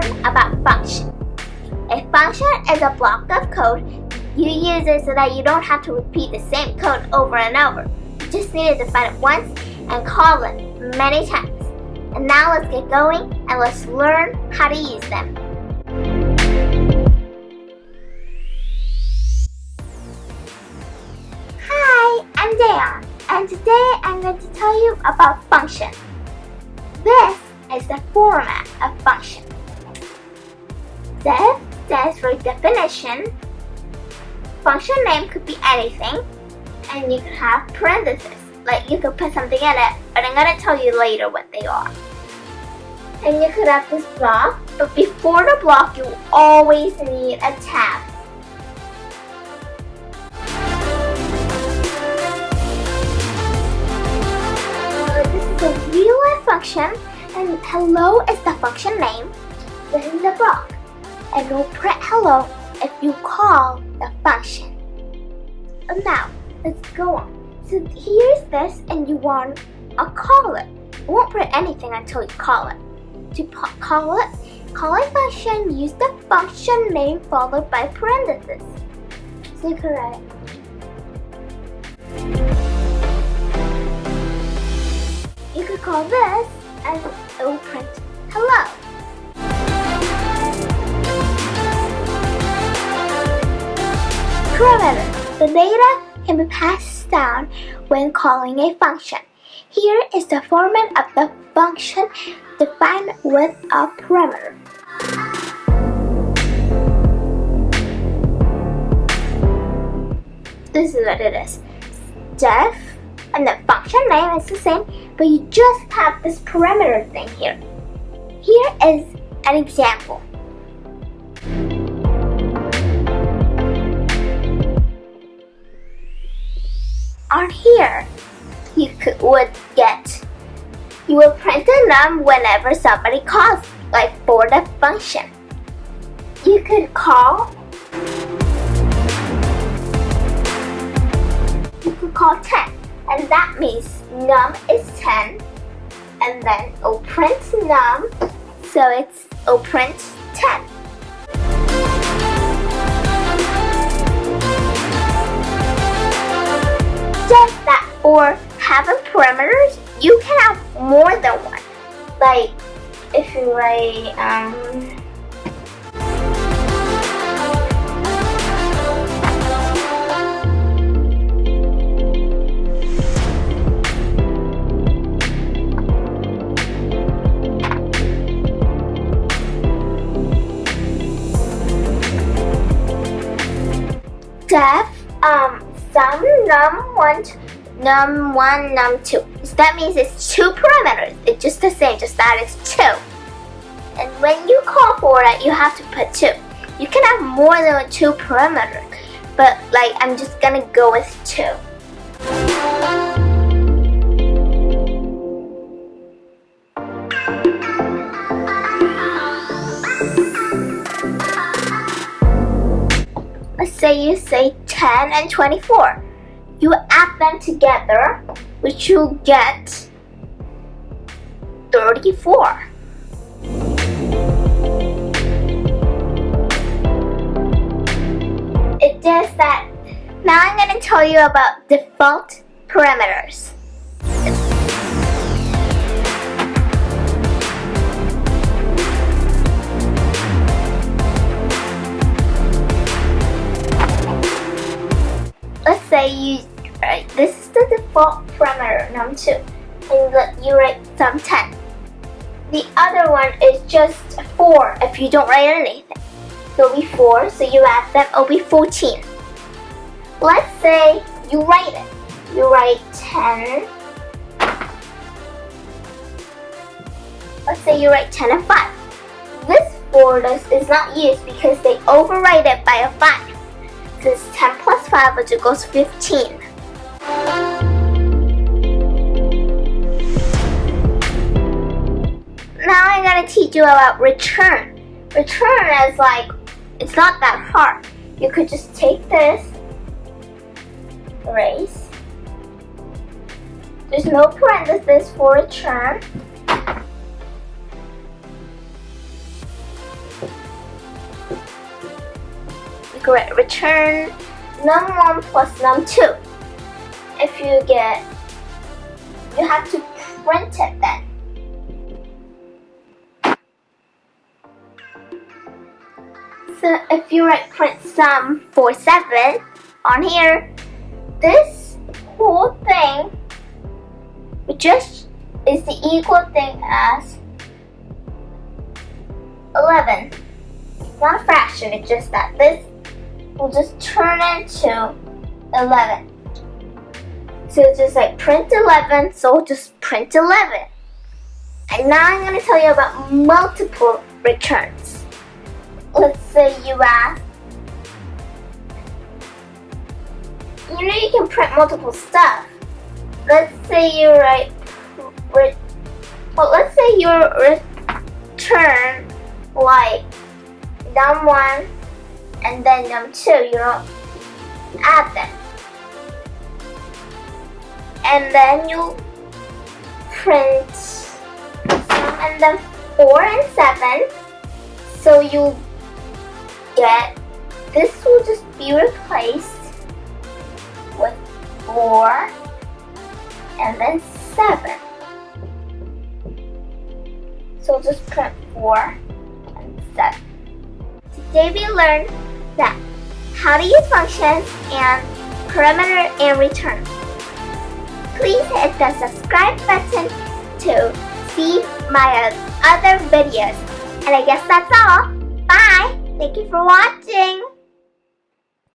learn about function. A function is a block of code. You use it so that you don't have to repeat the same code over and over. You just need to define it once and call it many times. And now let's get going and let's learn how to use them. Hi, I'm Dayon, and today I'm going to tell you about function. This is the format of function. Def stands for definition. Function name could be anything, and you could have parentheses, like you could put something in it, but I'm going to tell you later what they are. And you could have this block, but before the block you always need a tab. This is a real-life function, and hello is the function name. This is the block, and we'll print hello if you call the function. And now, let's go on. So here's this, and you want to call it. You won't print anything until you call it. To call a function, use the function name followed by parentheses. So you can write. You could call this, and it will print hello. Parameter. The data can be passed down when calling a function. Here is the format of the function defined with a parameter. This is what it is. Def, and the function name is the same, but you just have this parameter thing here. Here is an example. On here, you will print a num whenever somebody calls, like for the function. You could call 10, and that means num is 10, and then it'll print num, so it'll print 10. Just that, or having parameters, you can have more than one. Like if you write def some num1, num1, num2. So that means it's two parameters. It's just the same, just that it's 2. And when you call for it, you have to put 2. You can have more than 2 parameters, but like I'm just gonna go with 2. Let's say you say 10 and 24. You add them together, which you'll get 34. It does that. Now I'm going to tell you about default parameters. Let's say this is the default parameter, num2, and you write some 10. The other one is just 4 if you don't write anything. It'll be 4, so you add them, it'll be 14. Let's say you write it. You write 10. Let's say you write 10 and 5. This 4 is not used because they overwrite it by a 5. Since 10 plus 5, which equals 15. Now I'm going to teach you about return. Return is like, it's not that hard. You could just take this, erase. There's no parenthesis for return. return num1 plus num2. If you get, you have to print it then. So if you write print sum 47 on here, this whole thing just is the equal thing as 11. It's not a fraction, it's just that this will just turn into 11. So it's just like print 11, so just print 11. And now I'm going to tell you about multiple returns. Let's say you ask, you can print multiple stuff. Let's say you write, let's say you return like num1 and then num2, you don't add them. And then you print some and then 4 and 7. So you get, this will just be replaced with 4 and then 7. So just print 4 and 7. Today we learned that how to use functions and perimeter and return. Please hit the subscribe button to see my other videos. And I guess that's all. Bye! Thank you for watching!